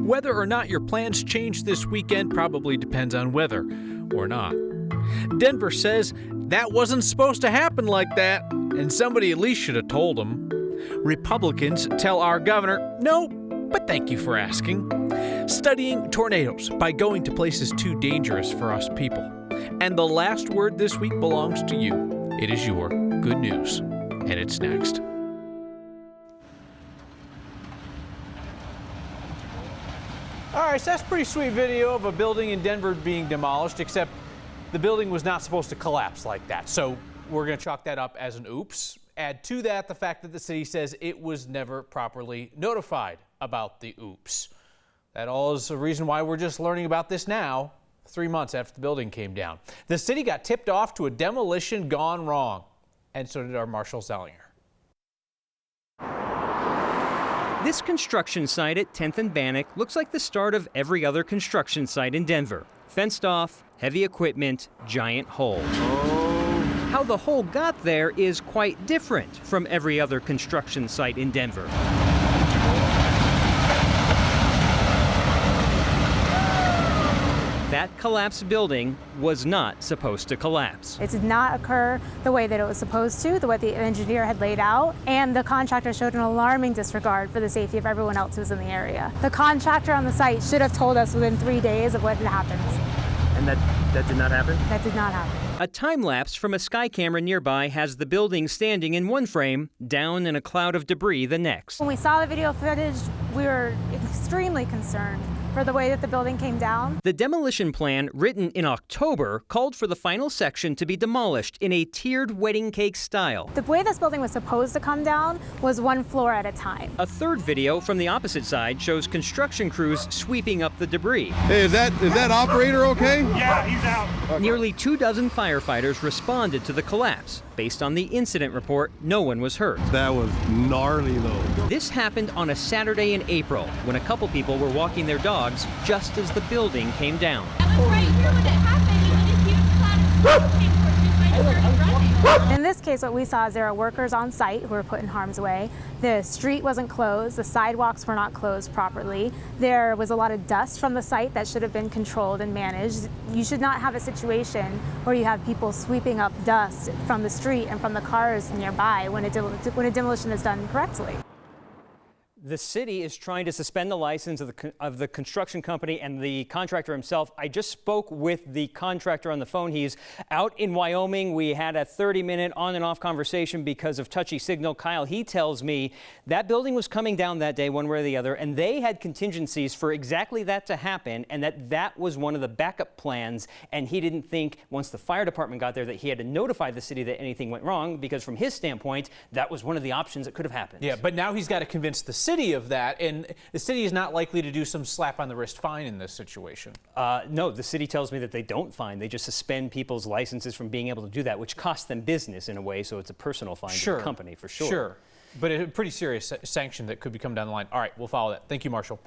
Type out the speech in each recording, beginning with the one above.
Whether or not your plans change this weekend probably depends on weather or not. Denver says that wasn't supposed to happen like that, and somebody at least should have told them. Republicans tell our governor, no, but thank you for asking. Studying tornadoes by going to places too dangerous for us people. And the last word this week belongs to you. It is your good news, and it's next. All right, so that's a pretty sweet video of a building in Denver being demolished, except the building was not supposed to collapse like that. So we're going to chalk that up as an oops. Add to that the fact that the city says it was never properly notified about the oops. That all is the reason why we're just learning about this now, 3 months after the building came down. The city got tipped off to a demolition gone wrong, and so did our Marshall Zellinger. This construction site at 10th and Bannock looks like the start of every other construction site in Denver. Fenced off, heavy equipment, giant hole. How the hole got there is quite different from every other construction site in Denver. That collapsed building was not supposed to collapse. It did not occur the way that it was supposed to, the way the engineer had laid out, and the contractor showed an alarming disregard for the safety of everyone else who was in the area. The contractor on the site should have told us within 3 days of what had happened. And that did not happen? That did not happen. A time lapse from a sky camera nearby has the building standing in one frame, down in a cloud of debris the next. When we saw the video footage, we were extremely concerned for the way that the building came down. The demolition plan, written in October, called for the final section to be demolished in a tiered wedding cake style. The way this building was supposed to come down was one floor at a time. A third video from the opposite side shows construction crews sweeping up the debris. Hey, is that operator okay? Yeah, he's out. Okay. Nearly 24 firefighters responded to the collapse. Based on the incident report, no one was hurt. That was gnarly though. This happened on a Saturday in April when a couple people were walking their dogs just as the building came down. I was right here when it happened. It was a huge cloud of smoke came towards me, so I started running. In this case, what we saw is there are workers on site who were put in harm's way. The street wasn't closed. The sidewalks were not closed properly. There was a lot of dust from the site that should have been controlled and managed. You should not have a situation where you have people sweeping up dust from the street and from the cars nearby when a demolition is done correctly. The city is trying to suspend the license of the construction company and the contractor himself. I just spoke with the contractor on the phone. He's out in Wyoming. We had a 30-minute on and off conversation because of touchy signal. Kyle, he tells me that building was coming down that day one way or the other, and they had contingencies for exactly that to happen, and that was one of the backup plans. And he didn't think once the fire department got there that he had to notify the city that anything went wrong, because from his standpoint, that was one of the options that could have happened. Yeah, but now he's got to convince the city of that, and the city is not likely to do some slap on the wrist fine in this situation. No, the city tells me that they don't fine. They just suspend people's licenses from being able to do that, which costs them business in a way, so it's a personal fine to the company for sure. Sure, but a pretty serious sanction that could be coming down the line. All right, we'll follow that. Thank you, Marshall.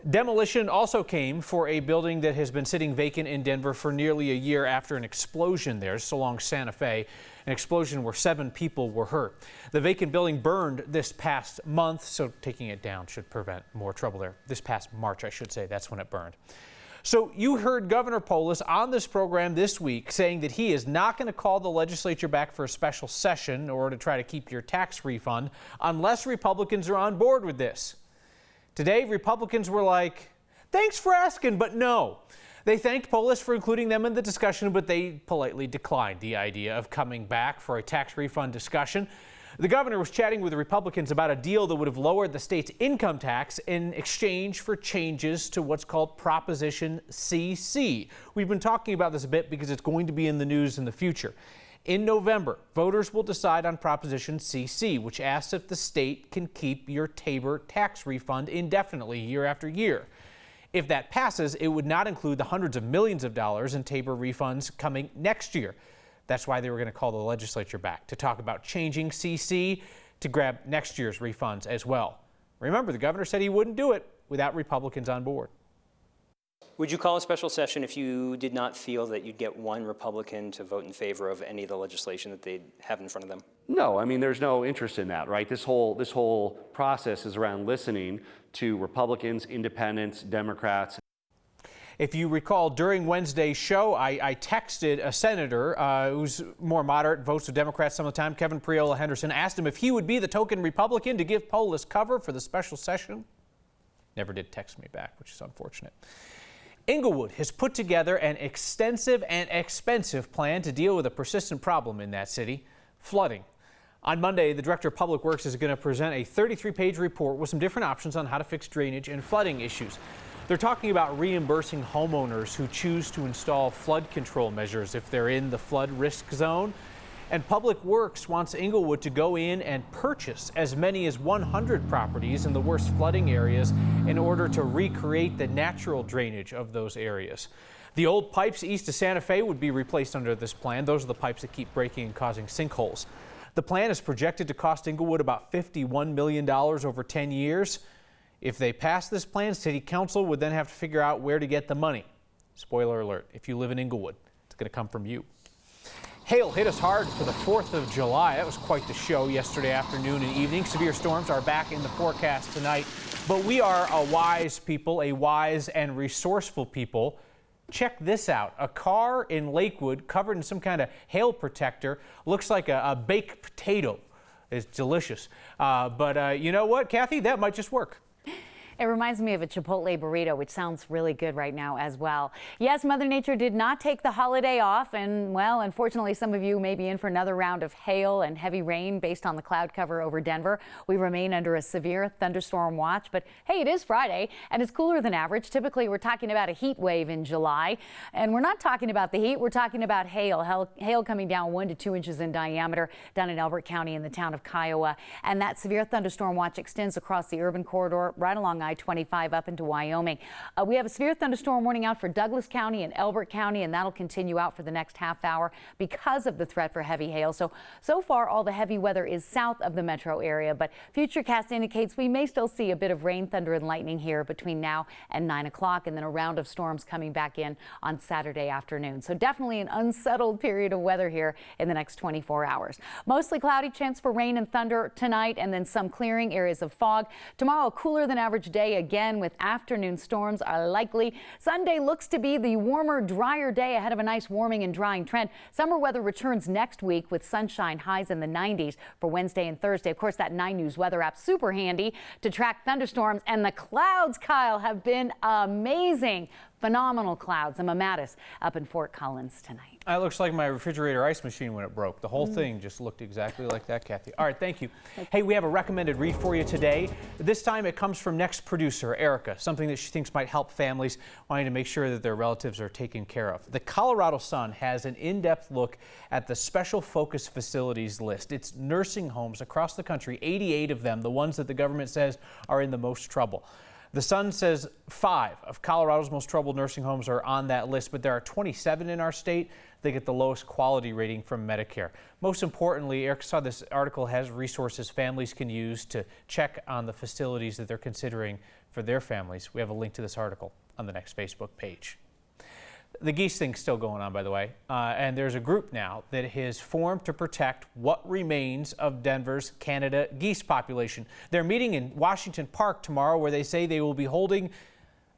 Demolition also came for a building that has been sitting vacant in Denver for nearly a year after an explosion there, so along Santa Fe, an explosion where 7 people were hurt. The vacant building burned this past month, so taking it down should prevent more trouble there. This past March, I should say, that's when it burned. So you heard Governor Polis on this program this week saying that he is not going to call the legislature back for a special session or to try to keep your tax refund unless Republicans are on board with this. Today, Republicans were like, thanks for asking, but no. They thanked Polis for including them in the discussion, but they politely declined the idea of coming back for a tax refund discussion. The governor was chatting with the Republicans about a deal that would have lowered the state's income tax in exchange for changes to what's called Proposition CC. We've been talking about this a bit because it's going to be in the news in the future. In November, voters will decide on Proposition CC, which asks if the state can keep your Tabor tax refund indefinitely year after year. If that passes, it would not include the hundreds of millions of dollars in Tabor refunds coming next year. That's why they were going to call the legislature back to talk about changing CC to grab next year's refunds as well. Remember, the governor said he wouldn't do it without Republicans on board. Would you call a special session if you did not feel that you'd get one Republican to vote in favor of any of the legislation that they have in front of them? No, I mean, there's no interest in that, right? This whole process is around listening to Republicans, Independents, Democrats. If you recall, during Wednesday's show, I texted a senator who's more moderate, votes with Democrats some of the time, Kevin Priola Henderson, asked him if he would be the token Republican to give Polis cover for the special session. Never did text me back, which is unfortunate. Inglewood has put together an extensive and expensive plan to deal with a persistent problem in that city, flooding. On Monday, the Director of Public Works is going to present a 33-page report with some different options on how to fix drainage and flooding issues. They're talking about reimbursing homeowners who choose to install flood control measures if they're in the flood risk zone. And Public Works wants Inglewood to go in and purchase as many as 100 properties in the worst flooding areas in order to recreate the natural drainage of those areas. The old pipes east of Santa Fe would be replaced under this plan. Those are the pipes that keep breaking and causing sinkholes. The plan is projected to cost Inglewood about $51 million over 10 years. If they pass this plan, City Council would then have to figure out where to get the money. Spoiler alert, if you live in Inglewood, it's going to come from you. Hail hit us hard for the 4th of July. That was quite the show yesterday afternoon and evening. Severe storms are back in the forecast tonight, but we are a wise people, a wise and resourceful people. Check this out. A car in Lakewood covered in some kind of hail protector looks like a baked potato. It's delicious. But you know what, Kathy? That might just work. It reminds me of a Chipotle burrito, which sounds really good right now as well. Yes, Mother Nature did not take the holiday off, and well, unfortunately, some of you may be in for another round of hail and heavy rain based on the cloud cover over Denver. We remain under a severe thunderstorm watch, but hey, it is Friday and it's cooler than average. Typically, we're talking about a heat wave in July, and we're not talking about the heat. We're talking about hail coming down 1 to 2 inches in diameter down in Elbert County in the town of Kiowa, and that severe thunderstorm watch extends across the urban corridor right along I-25 up into Wyoming. We have a severe thunderstorm warning out for Douglas County and Elbert County, and that'll continue out for the next half hour because of the threat for heavy hail. So far, all the heavy weather is south of the metro area, but Futurecast indicates we may still see a bit of rain, thunder, and lightning here between now and 9 o'clock, and then a round of storms coming back in on Saturday afternoon. So definitely an unsettled period of weather here in the next 24 hours. Mostly cloudy, chance for rain and thunder tonight, and then some clearing areas of fog. Tomorrow, a cooler than average day again with afternoon storms are likely. Sunday looks to be the warmer, drier day ahead of a nice warming and drying trend. Summer weather returns next week with sunshine, highs in the 90s for Wednesday and Thursday. Of course, that 9 News weather app super handy to track thunderstorms, and the clouds, Kyle, have been amazing. Phenomenal clouds. I'm Mattis up in Fort Collins tonight. That looks like my refrigerator ice machine when it broke. The whole thing just looked exactly like that, Kathy. All right, thank you. Hey, we have a recommended read for you today. This time it comes from Next producer Erica, something that she thinks might help families wanting to make sure that their relatives are taken care of. The Colorado Sun has an in-depth look at the special focus facilities list. It's nursing homes across the country, 88 of them, the ones that the government says are in the most trouble. The Sun says 5 of Colorado's most troubled nursing homes are on that list, but there are 27 in our state that get the lowest quality rating from Medicare. Most importantly, Eric saw this article has resources families can use to check on the facilities that they're considering for their families. We have a link to this article on the Next Facebook page. The Geese thing's still going on, by the way, and there's a group now that has formed to protect what remains of Denver's Canada geese population. They're meeting in Washington Park tomorrow, where they say they will be holding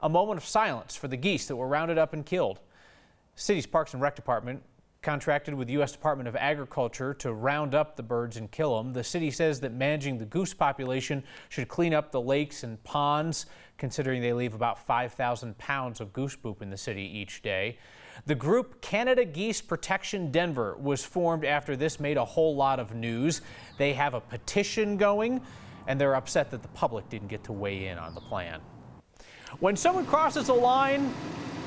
a moment of silence for the geese that were rounded up and killed. City's Parks and Rec Department contracted with the U.S. Department of Agriculture to round up the birds and kill them. The city says that managing the goose population should clean up the lakes and ponds, considering they leave about 5,000 pounds of goose poop in the city each day. The group Canada Geese Protection Denver was formed after this made a whole lot of news. They have a petition going, and they're upset that the public didn't get to weigh in on the plan. When someone crosses a line,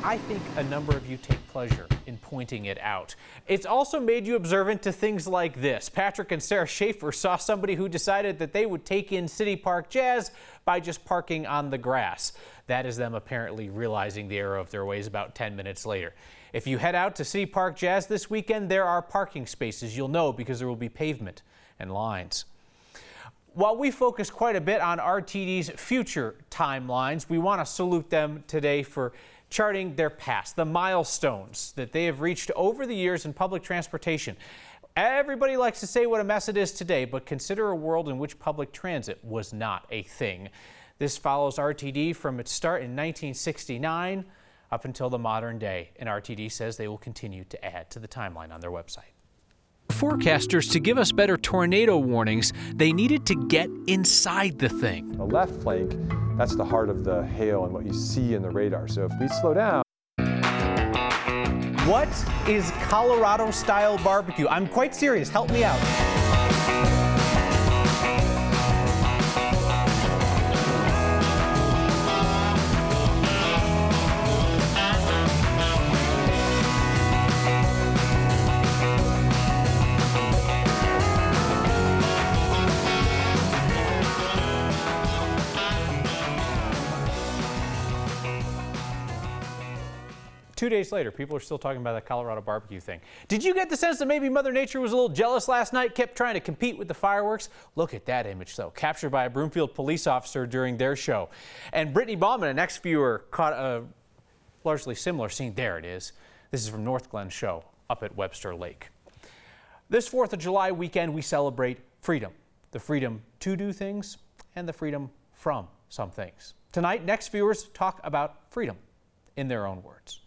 I think a number of you take pleasure in pointing it out. It's also made you observant to things like this. Patrick and Sarah Schaefer saw somebody who decided that they would take in City Park Jazz by just parking on the grass. That is them apparently realizing the error of their ways about 10 minutes later. If you head out to City Park Jazz this weekend, there are parking spaces. You'll know because there will be pavement and lines. While we focus quite a bit on RTD's future timelines, we want to salute them today for charting their past, the milestones that they have reached over the years in public transportation. Everybody likes to say what a mess it is today, but consider a world in which public transit was not a thing. This follows RTD from its start in 1969 up until the modern day, and RTD says they will continue to add to the timeline on their website. Forecasters, to give us better tornado warnings, they needed to get inside the thing. The left flank, that's the heart of the hail and what you see in the radar. So if we slow down. What is Colorado-style barbecue? I'm quite serious. Help me out. 2 days later, people are still talking about that Colorado barbecue thing. Did you get the sense that maybe Mother Nature was a little jealous last night, kept trying to compete with the fireworks? Look at that image, though, captured by a Broomfield police officer during their show. And Brittany Ballman, an ex-viewer, caught a largely similar scene. There it is. This is from North Glen's show up at Webster Lake. This 4th of July weekend, we celebrate freedom. The freedom to do things and the freedom from some things. Tonight, next viewers talk about freedom in their own words.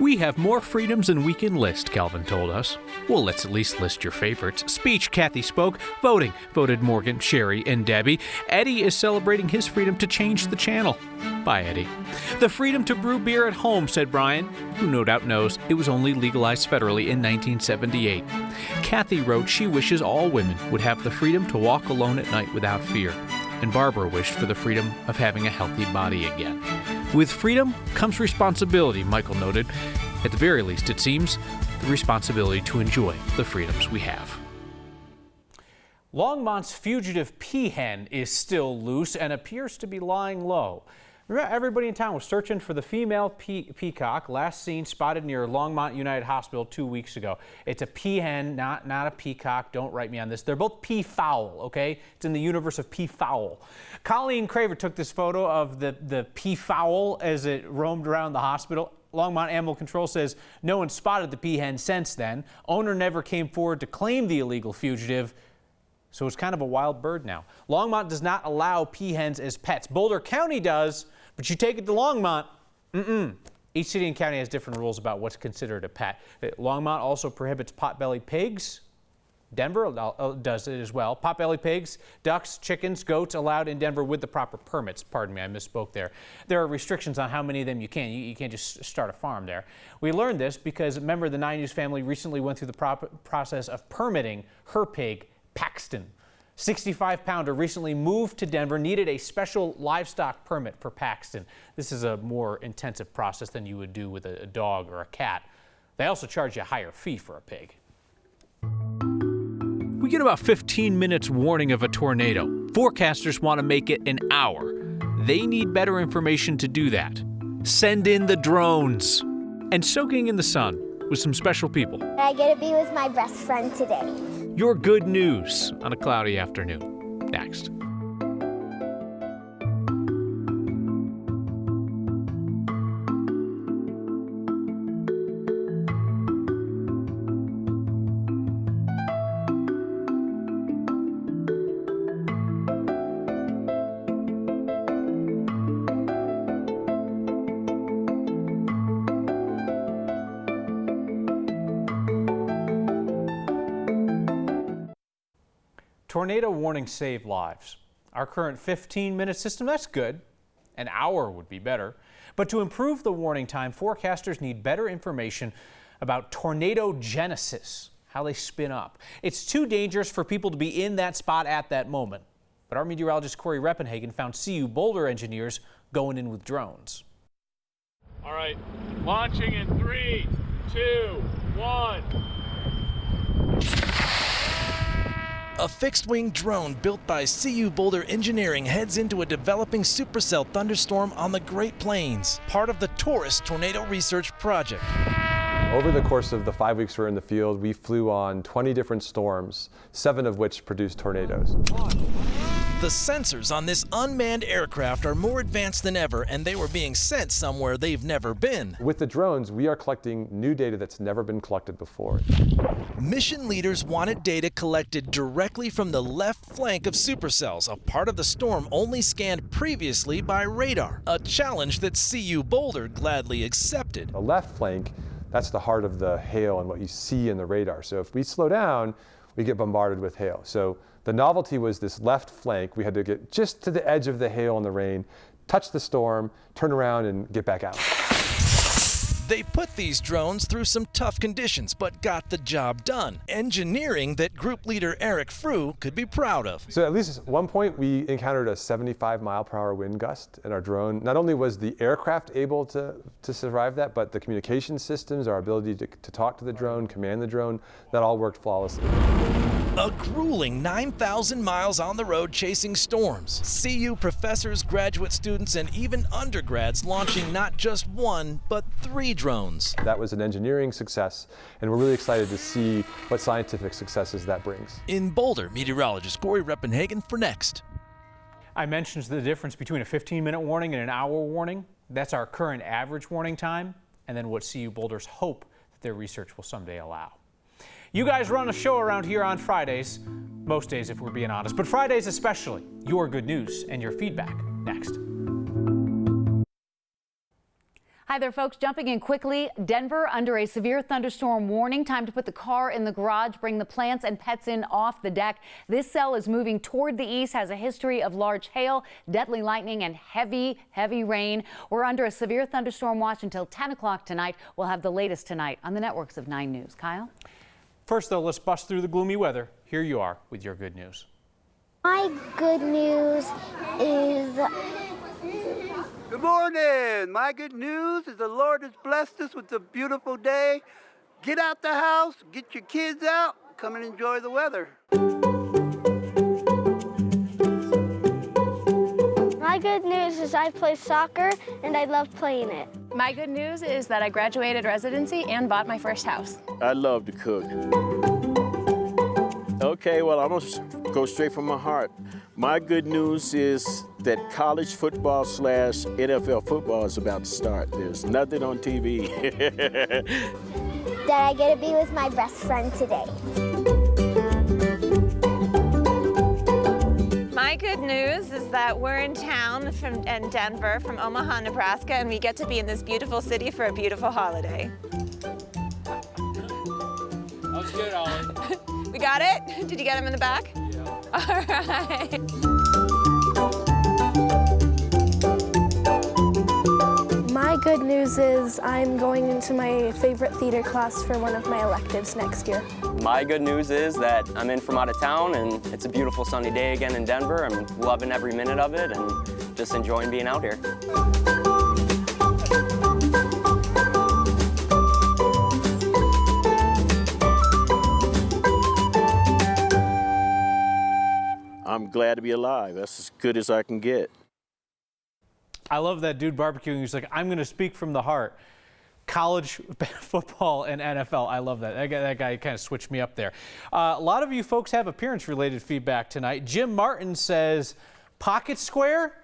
We have more freedoms than we can list, Calvin told us. Well, let's at least list your favorites. Speech, Kathy spoke. Voting, voted Morgan, Sherry, and Debbie. Eddie is celebrating his freedom to change the channel. Bye, Eddie. The freedom to brew beer at home, said Brian, who no doubt knows it was only legalized federally in 1978. Kathy wrote she wishes all women would have the freedom to walk alone at night without fear. And Barbara wished for the freedom of having a healthy body again. With freedom comes responsibility, Michael noted. At the very least, it seems, the responsibility to enjoy the freedoms we have. Longmont's fugitive peahen is still loose and appears to be lying low. Remember, everybody in town was searching for the female peacock, last seen spotted near Longmont United Hospital 2 weeks ago. It's a peahen, not a peacock. Don't write me on this. They're both peafowl, okay? It's in the universe of peafowl. Colleen Craver took this photo of the peafowl as it roamed around the hospital. Longmont Animal Control says no one spotted the peahen since then. Owner never came forward to claim the illegal fugitive, so it's kind of a wild bird now. Longmont does not allow peahens as pets. Boulder County does, but you take it to Longmont, Each city and county has different rules about what's considered a pet. Longmont also prohibits potbelly pigs. Denver does it as well. Potbelly pigs, ducks, chickens, goats allowed in Denver with the proper permits. Pardon me, I misspoke there. There are restrictions on how many of them you can. You can't just start a farm there. We learned this because a member of the 9 News family recently went through the process of permitting her pig, Paxton. 65-pounder recently moved to Denver, needed a special livestock permit for Paxton. This is a more intensive process than you would do with a dog or a cat. They also charge you a higher fee for a pig. We get about 15 minutes warning of a tornado. Forecasters want to make it an hour. They need better information to do that. Send in the drones. And soaking in the sun with some special people. I get to be with my best friend today. Your good news on a cloudy afternoon. Next. Tornado warnings save lives. Our current 15-minute system, that's good. An hour would be better. But to improve the warning time, forecasters need better information about tornado genesis, how they spin up. It's too dangerous for people to be in that spot at that moment. But our meteorologist Corey Reppenhagen found CU Boulder engineers going in with drones. All right, launching in 3, 2, 1. A fixed-wing drone built by CU Boulder Engineering heads into a developing supercell thunderstorm on the Great Plains, part of the Taurus Tornado Research Project. Over the course of the 5 weeks we were in the field, we flew on 20 different storms, 7 of which produced tornadoes. The sensors on this unmanned aircraft are more advanced than ever, and they were being sent somewhere they've never been. With the drones, we are collecting new data that's never been collected before. Mission leaders wanted data collected directly from the left flank of supercells, a part of the storm only scanned previously by radar, a challenge that CU Boulder gladly accepted. The left flank, that's the heart of the hail and what you see in the radar. So if we slow down, we get bombarded with hail. So the novelty was this left flank. We had to get just to the edge of the hail and the rain, touch the storm, turn around and get back out. They put these drones through some tough conditions, but got the job done. Engineering that group leader Eric Frew could be proud of. So at least at one point, we encountered a 75-mile-per-hour wind gust in our drone. Not only was the aircraft able to survive that, but the communication systems, our ability to talk to the drone, command the drone, that all worked flawlessly. A grueling 9,000 miles on the road chasing storms. CU professors, graduate students, and even undergrads launching not just one, but 3 drones. That was an engineering success, and we're really excited to see what scientific successes that brings. In Boulder, meteorologist Corey Reppenhagen for Next. I mentioned the difference between a 15-minute warning and an hour warning. That's our current average warning time, and then what CU Boulders hope that their research will someday allow. You guys run a show around here on Fridays, most days if we're being honest, but Fridays especially. Your good news and your feedback next. Hi there, folks. Jumping in quickly. Denver under a severe thunderstorm warning. Time to put the car in the garage, bring the plants and pets in off the deck. This cell is moving toward the east, has a history of large hail, deadly lightning, and heavy rain. We're under a severe thunderstorm watch until 10 o'clock tonight. We'll have the latest tonight on the networks of 9 News. Kyle? First, though, let's bust through the gloomy weather. Here you are with your good news. My good news is... Good morning. My good news is the Lord has blessed us with a beautiful day. Get out the house, get your kids out, come and enjoy the weather. My good news is I play soccer and I love playing it. My good news is that I graduated residency and bought my first house. I love to cook. Okay, well, I'm going to go straight from my heart. My good news is that college football / NFL football is about to start. There's nothing on TV. That I get to be with my best friend today. My good news is that we're in town in Denver from Omaha, Nebraska, and we get to be in this beautiful city for a beautiful holiday. That was good, Ollie. We got it? Did you get him in the back? Yeah. All right. My good news is I'm going into my favorite theater class for one of my electives next year. My good news is that I'm in from out of town and it's a beautiful sunny day again in Denver. I'm loving every minute of it and just enjoying being out here. I'm glad to be alive. That's as good as I can get. I love that dude barbecuing. He's like, I'm going to speak from the heart. College football and NFL. I love that. That guy kind of switched me up there. A lot of you folks have appearance-related feedback tonight. Jim Martin says, pocket square?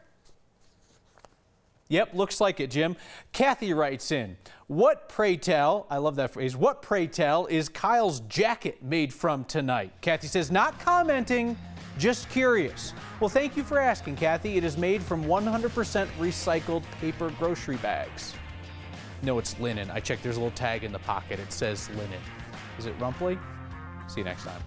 Yep, looks like it, Jim. Kathy writes in, what, pray tell, I love that phrase, what, pray tell, is Kyle's jacket made from tonight? Kathy says, not commenting, just curious. Well, thank you for asking, Kathy. It is made from 100% recycled paper grocery bags. No, it's linen. I checked. There's a little tag in the pocket. It says linen. Is it Rumpley? See you next time.